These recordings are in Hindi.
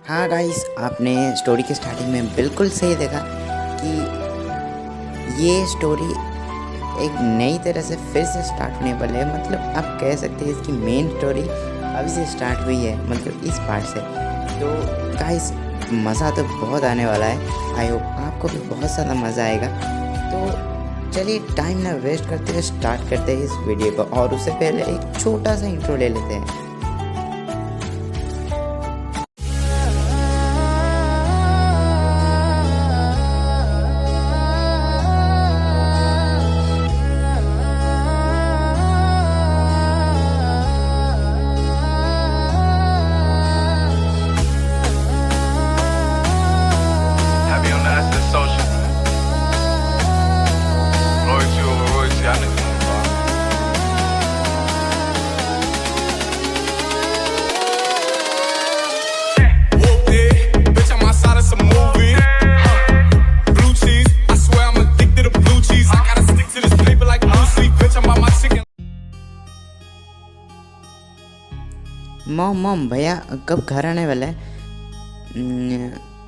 हाँ गाइस, आपने स्टोरी के स्टार्टिंग में बिल्कुल सही देखा कि ये स्टोरी एक नई तरह से फिर से स्टार्ट होने वाली है। मतलब आप कह सकते हैं इसकी मेन स्टोरी अभी से स्टार्ट हुई है, मतलब इस पार्ट से। तो गाइस मज़ा तो बहुत आने वाला है। आई होप आपको भी बहुत ज़्यादा मज़ा आएगा। तो चलिए टाइम ना वेस्ट करते हुए स्टार्ट करते हैं इस वीडियो को, और उससे पहले एक छोटा सा इंट्रो ले लेते हैं। मॉम भैया कब घर आने वाला है?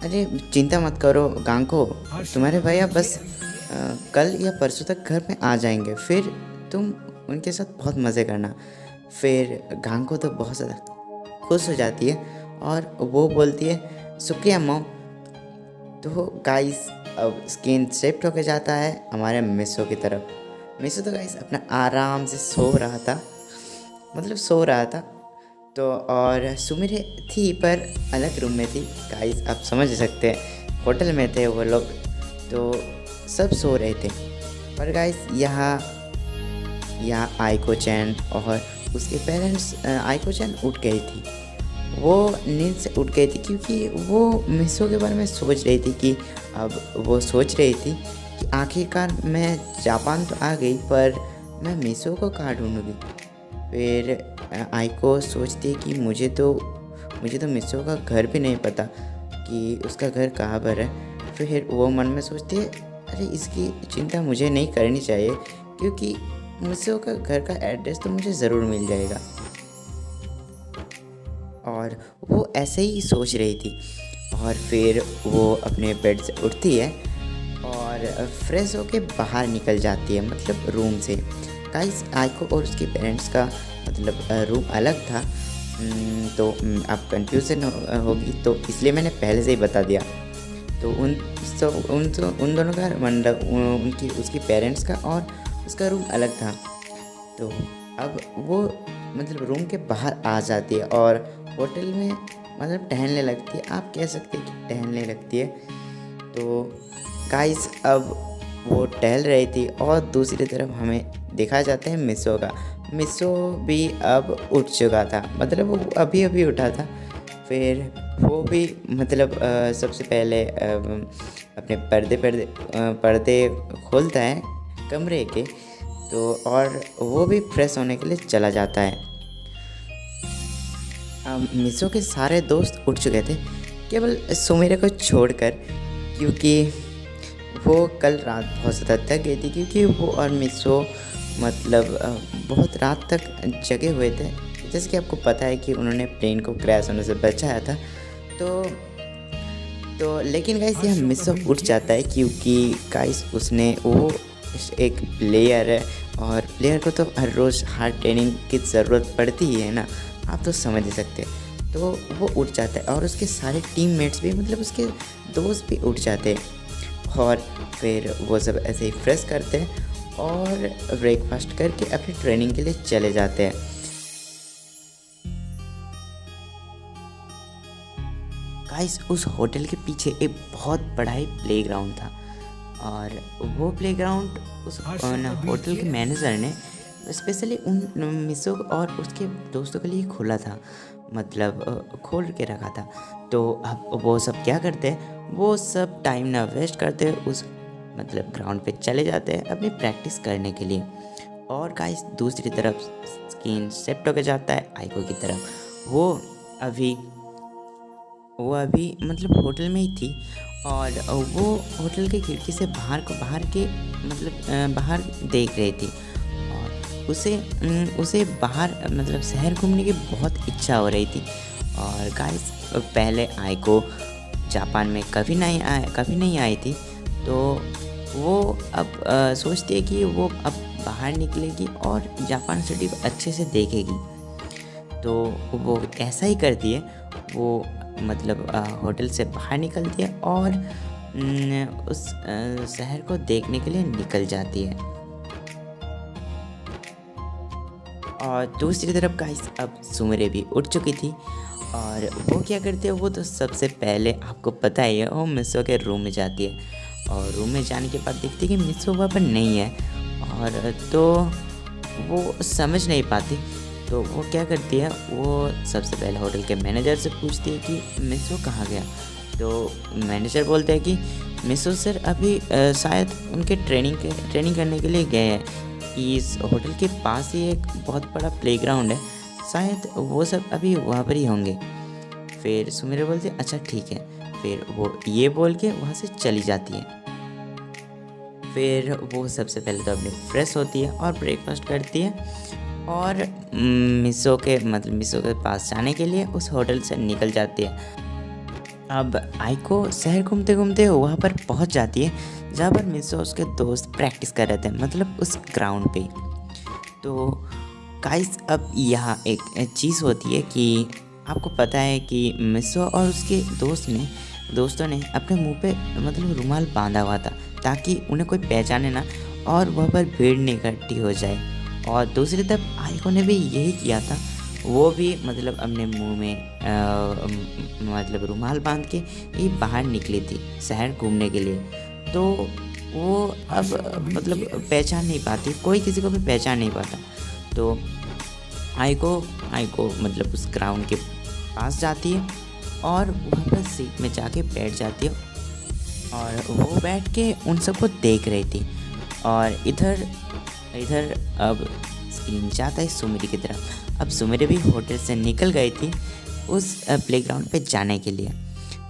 अरे चिंता मत करो गांको, तुम्हारे भैया बस कल या परसों तक घर में आ जाएंगे। फिर तुम उनके साथ बहुत मज़े करना। फिर गांको तो बहुत ज़्यादा खुश हो जाती है और वो बोलती है शुक्रिया मॉम। तो गाइस अब स्किन शिफ्ट होके जाता है हमारे मिसो की तरफ। मिसो तो गाइस अपना आराम से सो रहा था। तो और सुमिरे थी पर अलग रूम में थी। गाइस आप समझ सकते हैं, होटल में थे वो लोग, तो सब सो रहे थे। पर गाइस यहाँ आइको चैन और उसके पेरेंट्स, आइको चैन उठ गई थी। वो नींद से उठ गई थी क्योंकि वो मिसो के बारे में सोच रही थी कि आखिरकार मैं जापान तो आ गई, पर मैं मिसो को कहाँ ढूंढूंगी। फिर आइको सोचती है कि मुझे तो मिसो का घर भी नहीं पता कि उसका घर कहाँ पर है। फिर वो मन में सोचती है अरे इसकी चिंता मुझे नहीं करनी चाहिए क्योंकि मिसो का घर का एड्रेस तो मुझे ज़रूर मिल जाएगा। और वो ऐसे ही सोच रही थी और फिर वो अपने बेड से उठती है और फ्रेश होके बाहर निकल जाती है, मतलब रूम से। गाइस आइको और उसके पेरेंट्स का मतलब रूम अलग था। तो आप कंफ्यूजन होगी, तो इसलिए मैंने पहले से ही बता दिया। तो उन दोनों का मतलब उसकी पेरेंट्स का और उसका रूम अलग था। तो अब वो मतलब रूम के बाहर आ जाती है और होटल में मतलब टहलने लगती है। आप कह सकते हैं कि टहलने लगती है। तो गाइस अब वो टहल रही थी और दूसरी तरफ हमें देखा जाता है मिसो भी अब उठ चुका था, मतलब वो अभी उठा था। फिर वो भी मतलब सबसे पहले अपने पर्दे खोलता है कमरे के, तो और वो भी फ्रेश होने के लिए चला जाता है। मिसो के सारे दोस्त उठ चुके थे, केवल सुमिरे को छोड़कर, क्योंकि वो कल रात बहुत ज़्यादा थक गई थी। क्योंकि वो और मिसो मतलब बहुत रात तक जगे हुए थे। जैसे कि आपको पता है कि उन्होंने प्लेन को क्रैश होने से बचाया था। तो लेकिन गाइस यह मिसो उठ जाता है क्योंकि गाइस वो एक प्लेयर है और प्लेयर को तो हर रोज़ हार्ड ट्रेनिंग की ज़रूरत पड़ती ही है ना, आप तो समझ ही सकते हैं। तो वो उठ जाता है और उसके सारे टीममेट्स भी, मतलब उसके दोस्त भी उठ जाते हैं। और फिर वो सब ऐसे ही फ्रेश करते हैं और ब्रेकफास्ट करके अपनी ट्रेनिंग के लिए चले जाते हैं। गाइस उस होटल के पीछे एक बहुत बड़ा ही प्लेग्राउंड था। और वो प्लेग्राउंड उस होटल के मैनेजर ने स्पेशली उन मिसो और उसके दोस्तों के लिए खोला था, मतलब खोल के रखा था। तो अब वो सब क्या करते हैं, वो सब टाइम ना वेस्ट करते उस मतलब ग्राउंड पे चले जाते हैं अपनी प्रैक्टिस करने के लिए। और गाइस दूसरी तरफ स्किन शिफ्ट होकर जाता है आइको की तरफ। अभी वो अभी मतलब होटल में ही थी और वो होटल के खिड़की से बाहर के मतलब बाहर देख रही थी। और उसे बाहर मतलब शहर घूमने की बहुत इच्छा हो रही थी। और गाइस पहले आइको जापान में कभी नहीं आई थी, तो वो अब सोचती है कि वो अब बाहर निकलेगी और जापान सिटी को अच्छे से देखेगी। तो वो ऐसा ही करती है, वो मतलब होटल से बाहर निकलती है और उस शहर को देखने के लिए निकल जाती है। और दूसरी तरफ गाइस अब सुमिरे भी उठ चुकी थी और वो क्या करती है, वो तो सबसे पहले आपको पता ही है वो मिसो के रूम में जाती है। और रूम में जाने के बाद देखती है कि मिसो वहाँ पर नहीं है। और तो वो समझ नहीं पाती, तो वो क्या करती है, वो सबसे पहले होटल के मैनेजर से पूछती है कि मिसो कहाँ गया। तो मैनेजर बोलते हैं कि मिसो सर अभी शायद उनके ट्रेनिंग करने के लिए गए हैं। इस होटल के पास ही एक बहुत बड़ा प्लेग्राउंड है, शायद वो सब अभी वहाँ पर ही होंगे। फिर सुमिरे बोलते हैं अच्छा ठीक है। फिर वो ये बोल के वहाँ से चली जाती है। फिर वो सबसे पहले तो अपनी फ्रेश होती है और ब्रेकफास्ट करती है और मिसो के पास जाने के लिए उस होटल से निकल जाती है। अब आइको शहर घूमते घूमते वहाँ पर पहुँच जाती है जहाँ पर मिसो उसके दोस्त प्रैक्टिस कर रहे थे, मतलब उस ग्राउंड पे। तो गाइस अब यहाँ एक चीज़ होती है कि आपको पता है कि मिसो और उसके दोस्तों ने अपने मुंह पे मतलब रुमाल बांधा हुआ था ताकि उन्हें कोई पहचाने ना और वहाँ पर भीड़ नहीं इकट्ठी हो जाए। और दूसरी तरफ आइको ने भी यही किया था, वो भी मतलब अपने मुंह में मतलब रुमाल बांध के ही बाहर निकली थी शहर घूमने के लिए। तो वो अब मतलब पहचान नहीं पाती, कोई किसी को भी पहचान नहीं पाता। तो आइको मतलब उस ग्राउंड के पास जाती है और वहाँ पर सीट में जाके बैठ जाती है और वो बैठ के उन सबको देख रही थी। और इधर अब स्क्रीन जाता है सुमिरी की तरफ। अब सुमिरी भी होटल से निकल गई थी उस प्लेग्राउंड पे जाने के लिए,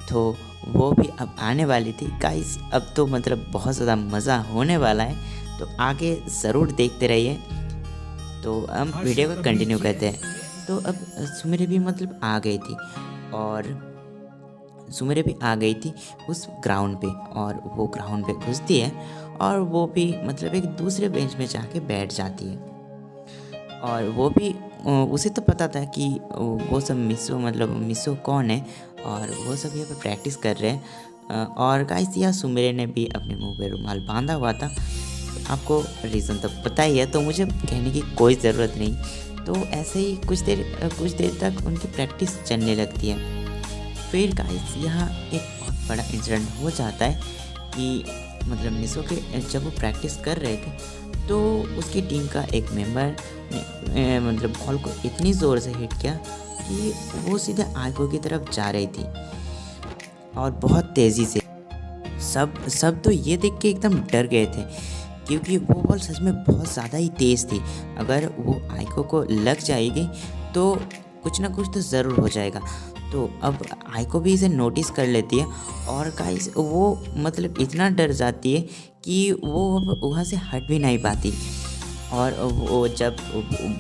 तो वो भी अब आने वाली थी। गाइस अब तो मतलब बहुत ज़्यादा मज़ा होने वाला है, तो आगे ज़रूर देखते रहिए। तो हम वीडियो को कंटिन्यू करते हैं। तो अब सुमिरी भी मतलब आ गई थी उस ग्राउंड पे, और वो ग्राउंड पे घुसती है और वो भी मतलब एक दूसरे बेंच में जाके बैठ जाती है। और वो भी उसे तो पता था कि वो सब मिसो कौन है और वो सब यहाँ पर प्रैक्टिस कर रहे हैं। और गाइस यहाँ सुमिरे ने भी अपने मुंह पे रुमाल बांधा हुआ था। आपको रीज़न तो पता ही है, तो मुझे कहने की कोई ज़रूरत नहीं। तो ऐसे ही कुछ देर तक उनकी प्रैक्टिस चलने लगती है। फिर गाइस यहाँ एक बहुत बड़ा इंसिडेंट हो जाता है कि मतलब मिसो के जब वो प्रैक्टिस कर रहे थे, तो उसकी टीम का एक मेंबर ने मतलब बॉल को इतनी ज़ोर से हिट किया कि वो सीधे आइको की तरफ जा रही थी और बहुत तेज़ी से। सब तो ये देख के एकदम डर गए थे, क्योंकि वो बॉल सच में बहुत ज़्यादा ही तेज़ थी। अगर वो आइको को लग जाएगी तो कुछ ना कुछ तो ज़रूर हो जाएगा। तो अब आइको भी इसे नोटिस कर लेती है और गाइस वो मतलब इतना डर जाती है कि वो वहाँ से हट भी नहीं पाती। और वो जब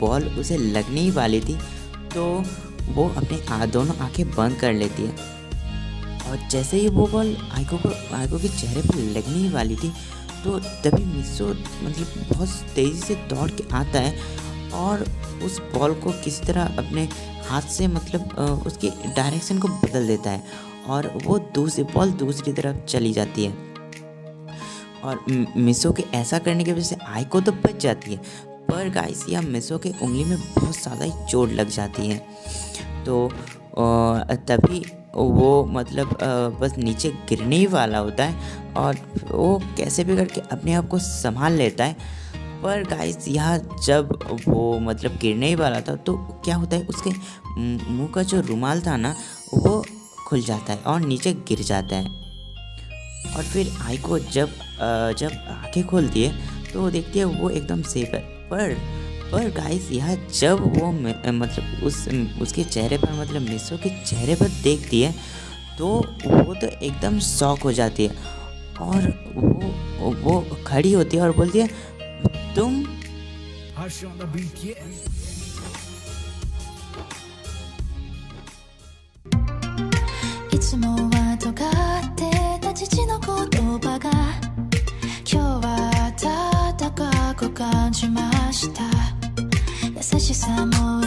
बॉल उसे लगने ही वाली थी, तो वो अपने दोनों आंखें बंद कर लेती है। और जैसे ही वो बॉल आइको के चेहरे पर लगने ही वाली थी, तो तभी मिसो मतलब बहुत तेज़ी से दौड़ के आता है और उस बॉल को किसी तरह अपने हाथ से मतलब उसकी डायरेक्शन को बदल देता है और वो बॉल दूसरी तरफ चली जाती है। और मिसो के ऐसा करने की वजह से आइको तो बच जाती है, पर गाइस या मिसो के उंगली में बहुत ज़्यादा ही चोट लग जाती है। तो तभी वो मतलब बस नीचे गिरने ही वाला होता है और वो कैसे भी करके अपने आप को संभाल लेता है। पर गाइस यहाँ जब वो मतलब गिरने ही वाला था तो क्या होता है, उसके मुंह का जो रुमाल था ना वो खुल जाता है और नीचे गिर जाता है। और फिर आइको जब आंखें खोलती है तो वो देखती है वो एकदम सेफ है। पर गाइस यहाँ जब वो मतलब उसके चेहरे पर मतलब मिसो के चेहरे पर देखती है तो वो तो एकदम शॉक हो जाती है और वो खड़ी होती है और बोलती है, तुम। いつもは尖ってた父の言葉が今日は温かく感じました。優しさも